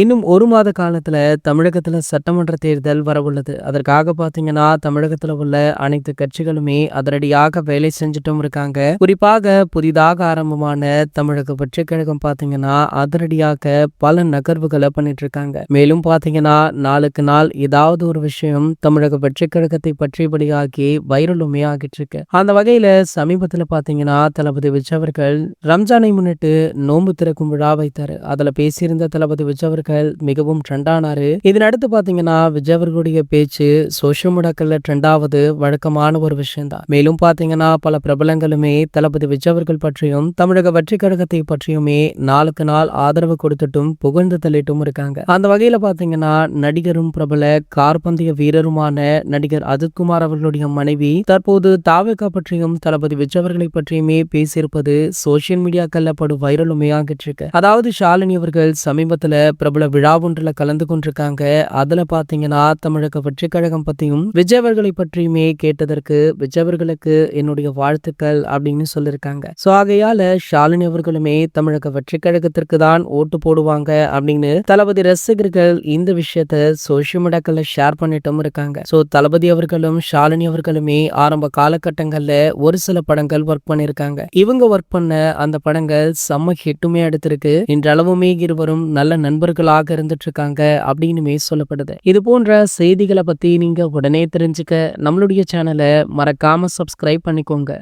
இன்னும் 1 மாத காலத்துல தமிழகத்துல சட்டமன்ற தேர்தல் வரவுள்ளது. அதற்காக பார்த்தீங்கன்னா, தமிழகத்துல உள்ள அனைத்து கட்சிகளுமே அதிரடியாக வேலை செஞ்சுட்டும் இருக்காங்க. குறிப்பாக புதிதாக ஆரம்பமான தமிழக வெற்றிக் கழகம் பார்த்தீங்கன்னா, அதிரடியாக பல நகர்வுகள பண்ணிட்டு இருக்காங்க. மேலும் பார்த்தீங்கன்னா, நாளுக்கு நாள் ஏதாவது ஒரு விஷயம் தமிழக வெற்றிக் கழகத்தை பற்றியபடியாகி வைரலுமே ஆகிட்டு இருக்கு. அந்த வகையில சமீபத்துல பார்த்தீங்கன்னா, தளபதி விஜய் அவர்கள் ரம்ஜானை முன்னிட்டு நோன்பு திறக்கும் விழா வைத்தாரு. அதுல பேசியிருந்த தளபதி விஜய் அவர்கள் மிகவும் ட்ரெண்ட் ஆனாரு. இதனடுத்து பாத்தீங்கன்னா விஜய் அவர்களுடைய பேச்சு சோஷியல் மீடியாக்கள்ல ட்ரெண்ட் ஆவது வழக்கமான ஒரு விஷயம் தான். மேலும் பாத்தீங்கன்னா பல பிரபலங்களுமே தளபதி விஜய் அவர்கள் பற்றியும் தமிழக வெற்றி கழகத்தை பற்றியுமே நாளுக்கு நாள் ஆதரவு கொடுத்துட்டும் புகழ்ந்து தள்ளிட்டும் இருக்காங்க. அந்த வகையில பாத்தீங்கன்னா நடிகரும் பிரபல கார்பந்தய வீரருமான நடிகர் அஜித்குமார் அவர்களுடைய மனைவி தற்போது தாவேகா பற்றியும் தளபதி விஜய் அவர்களை பற்றியுமே பேசியிருப்பது சோசியல் மீடியாக்கள்ல படு வைரலுமே ஆகிட்டு இருக்கு. அதாவது ஷாலினி அவர்கள் சமீபத்துல பிரபல விழா ஒன்றுல கலந்து கொண்டிருக்காங்க. அதுல பாத்தீங்கன்னா தமிழக வெற்றி கழகம் பத்தியும் விஜய் அவர்களை பற்றியுமே கேட்டதற்கு விஜய் அவர்களுக்கு என்னுடைய வாழ்த்துக்கள் அப்படின்னு சொல்லியிருக்காங்க. சோ ஆகையால ஷாலினி அவர்களுமே தமிழக வெற்றி கழகத்திற்கு தான் ஓட்டு போடுவாங்க அப்படின்னு தளபதி ரசிகர்கள் இந்த விஷயத்த சோசியல் மீடியாக்கள்ல ஷேர் பண்ணிட்டும் இருக்காங்க. சோ தளபதி அவர்களும் ஷாலினி அவர்களுமே ஆரம்ப காலகட்டங்கள்ல ஒரு சில படங்கள் ஒர்க் பண்ணிருக்காங்க. இவங்க ஒர்க் பண்ண அந்த படங்கள் செம்ம ஹிட்டுமே எடுத்திருக்கு. இன்றளவுமே இருவரும் நல்ல நண்பர்களாக இருந்துட்டு இருக்காங்க அப்படின்னுமே சொல்லப்படுது. இது போன்ற செய்திகளை பத்தி நீங்க உடனே தெரிஞ்சுக்க நம்மளுடைய சேனலை மறக்காம சப்ஸ்கிரைப் பண்ணிக்கோங்க.